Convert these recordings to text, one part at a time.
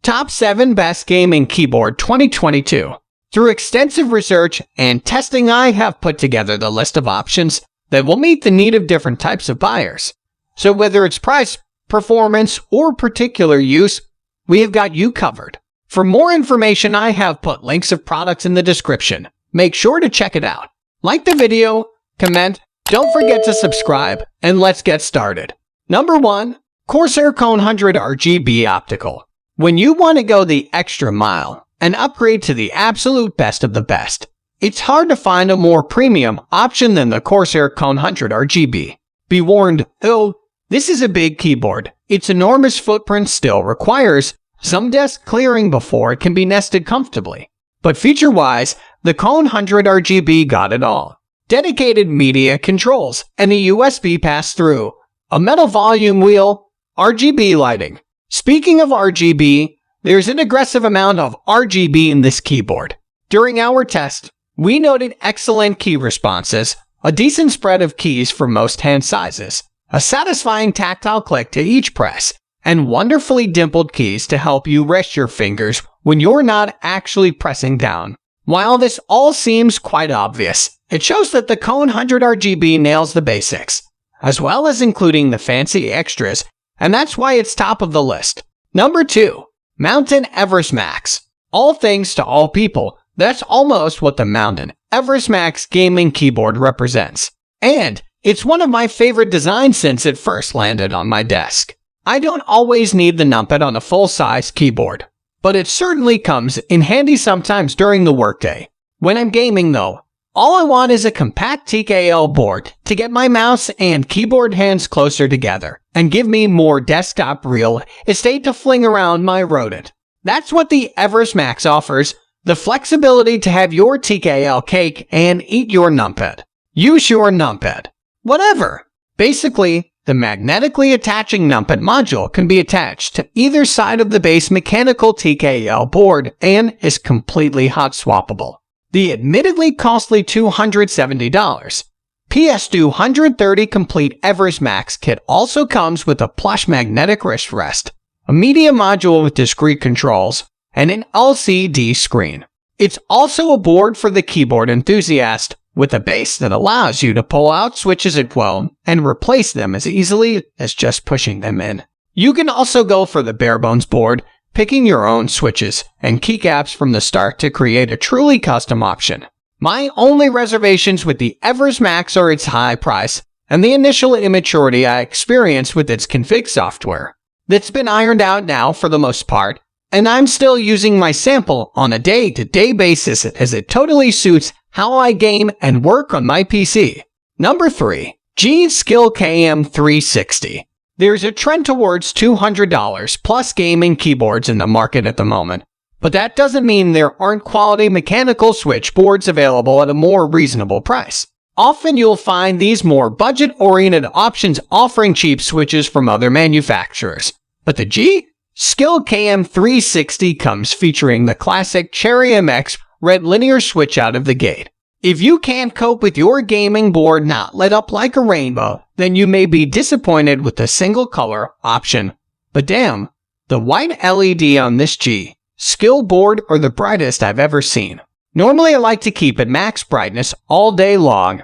Top 7 Best Gaming Keyboard 2022. Through extensive research and testing, I have put together the list of options that will meet the need of different types of buyers. So whether it's price, performance, or particular use, we have got you covered. For more information, I have put links of products in the description. Make sure to check it out. Like the video, comment, don't forget to subscribe, and let's get started. Number 1. Corsair Cone100 RGB Optical. When you want to go the extra mile and upgrade to the absolute best of the best, it's hard to find a more premium option than the Corsair Cone100 RGB. Be warned, though, this is a big keyboard. Its enormous footprint still requires some desk clearing before it can be nested comfortably. But feature-wise, the Cone100 RGB got it all. Dedicated media controls and a USB pass-through, a metal volume wheel, RGB lighting. Speaking of RGB, there's an aggressive amount of RGB in this keyboard. During our test, we noted excellent key responses, a decent spread of keys for most hand sizes, a satisfying tactile click to each press, and wonderfully dimpled keys to help you rest your fingers when you're not actually pressing down. While this all seems quite obvious, it shows that the Cone100 RGB nails the basics, as well as including the fancy extras, and that's why it's top of the list. Number 2. Mountain Everest Max. All things to all people, that's almost what the Mountain Everest Max gaming keyboard represents. And it's one of my favorite designs since it first landed on my desk. I don't always need the numpad on a full-size keyboard, but it certainly comes in handy sometimes during the workday. When I'm gaming though, all I want is a compact TKL board to get my mouse and keyboard hands closer together and give me more desktop real estate to fling around my rodent. That's what the Everest Max offers, the flexibility to have your TKL cake and eat your numpad. Use your numpad. Whatever. Basically, the magnetically attaching numpad module can be attached to either side of the base mechanical TKL board and is completely hot swappable. The admittedly costly $270 PS230 complete Everest Max Kit also comes with a plush magnetic wrist rest, a media module with discrete controls, and an LCD screen. It's also a board for the keyboard enthusiast, with a base that allows you to pull out switches at will and replace them as easily as just pushing them in. You can also go for the barebones board, picking your own switches and keycaps from the start to create a truly custom option. My only reservations with the Everest Max are its high price and the initial immaturity I experienced with its config software. That's been ironed out now for the most part, and I'm still using my sample on a day-to-day basis as it totally suits how I game and work on my PC. Number 3. GSkill KM360. There's a trend towards $200 plus gaming keyboards in the market at the moment, but that doesn't mean there aren't quality mechanical switchboards available at a more reasonable price. Often you'll find these more budget-oriented options offering cheap switches from other manufacturers, but the GSkill KM360 comes featuring the classic Cherry MX red linear switch out of the gate. If you can't cope with your gaming board not lit up like a rainbow, then you may be disappointed with the single color option. But damn, the white LED on this GSkill board are the brightest I've ever seen. Normally I like to keep it max brightness all day long,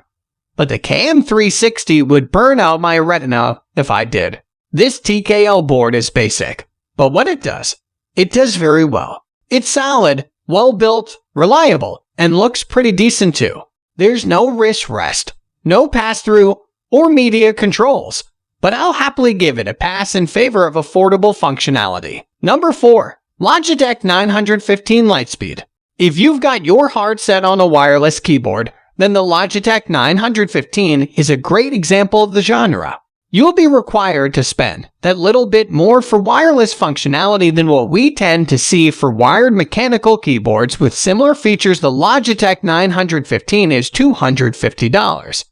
but the KM360 would burn out my retina if I did. This TKL board is basic, but what it does very well. It's solid, well-built, reliable, and looks pretty decent too. There's no wrist rest, no pass-through, or media controls, but I'll happily give it a pass in favor of affordable functionality. Number 4. Logitech 915 Lightspeed. If you've got your heart set on a wireless keyboard, then the Logitech 915 is a great example of the genre. You'll be required to spend that little bit more for wireless functionality than what we tend to see for wired mechanical keyboards with similar features. The Logitech 915 is $250.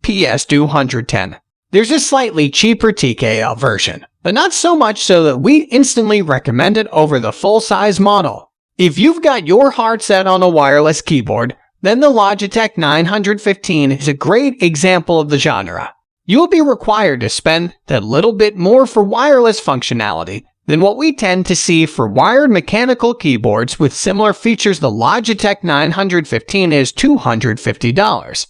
PS210. There's a slightly cheaper TKL version, but not so much so that we instantly recommend it over the full-size model. If you've got your heart set on a wireless keyboard, then the Logitech 915 is a great example of the genre. You'll be required to spend that little bit more for wireless functionality than what we tend to see for wired mechanical keyboards with similar features. The Logitech 915 is $250.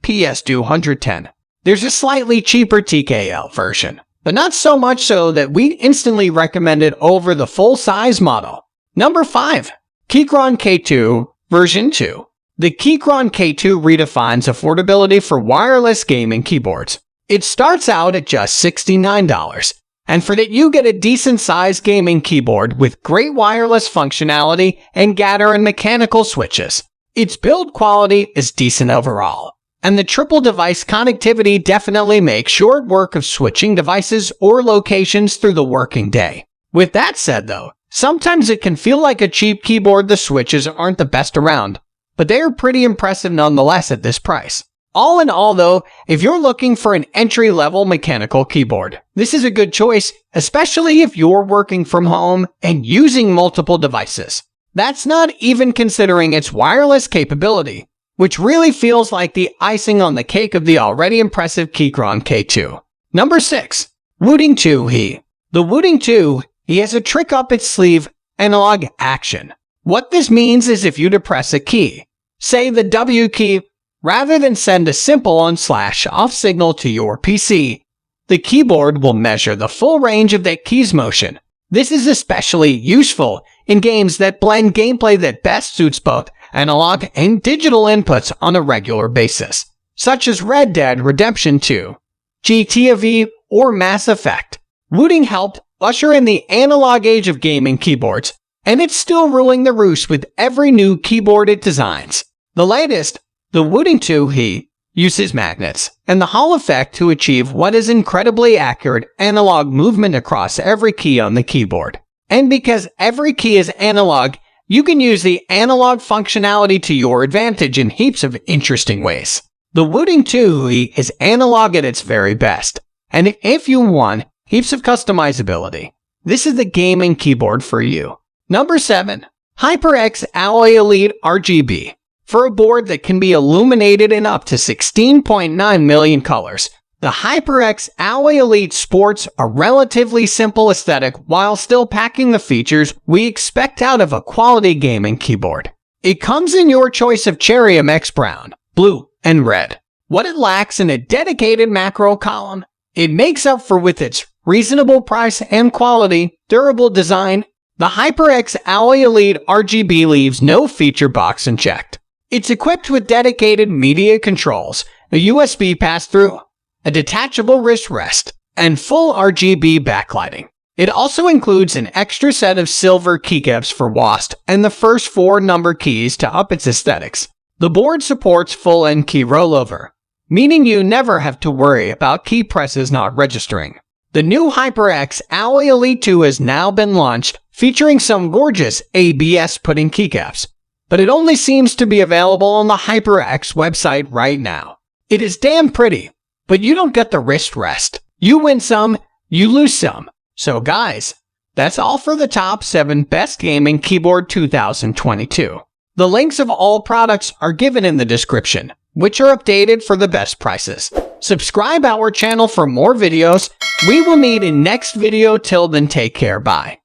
PS 210. There's a slightly cheaper TKL version, but not so much so that we instantly recommend it over the full-size model. Number 5. Kron K2 version 2. The Kron K2 redefines affordability for wireless gaming keyboards. It starts out at just $69, and for that you get a decent-sized gaming keyboard with great wireless functionality and gather and mechanical switches. Its build quality is decent overall, and the triple device connectivity definitely makes short work of switching devices or locations through the working day. With that said though, sometimes it can feel like a cheap keyboard. The switches aren't the best around, but they are pretty impressive nonetheless at this price. All in all though, if you're looking for an entry-level mechanical keyboard, this is a good choice, especially if you're working from home and using multiple devices. That's not even considering its wireless capability, which really feels like the icing on the cake of the already impressive Kron K2. Number 6. Wooting 2E. The Wooting 2E has a trick up its sleeve: analog action. What this means is if you depress a key, say the W key, rather than send a simple on/off signal to your PC, the keyboard will measure the full range of that key's motion. This is especially useful in games that blend gameplay that best suits both analog and digital inputs on a regular basis, such as Red Dead Redemption 2, GTA V, or Mass Effect. Wooting helped usher in the analog age of gaming keyboards, and it's still ruling the roost with every new keyboard it designs. The latest, the Wooting 2E, uses magnets and the Hall effect to achieve what is incredibly accurate analog movement across every key on the keyboard. And because every key is analog, you can use the analog functionality to your advantage in heaps of interesting ways. The Wooting 2E is analog at its very best, and if you want heaps of customizability, this is the gaming keyboard for you. Number 7. HyperX Alloy Elite RGB. For a board that can be illuminated in up to 16.9 million colors, the HyperX Alloy Elite sports a relatively simple aesthetic while still packing the features we expect out of a quality gaming keyboard. It comes in your choice of cherry MX brown, blue, and red. What it lacks in a dedicated macro column, it makes up for with its reasonable price and quality, durable design. The HyperX Alloy Elite RGB leaves no feature box unchecked. It's equipped with dedicated media controls, a USB pass-through, a detachable wrist rest, and full RGB backlighting. It also includes an extra set of silver keycaps for WASD and the first 4 number keys to up its aesthetics. The board supports full end key rollover, meaning you never have to worry about key presses not registering. The new HyperX Alloy Elite 2 has now been launched, featuring some gorgeous ABS pudding keycaps, but it only seems to be available on the HyperX website right now. It is damn pretty, but you don't get the wrist rest. You win some, you lose some. So guys, that's all for the top 7 best gaming keyboard 2022. The links of all products are given in the description, which are updated for the best prices. Subscribe our channel for more videos. We will meet in next video. Till then, take care. Bye.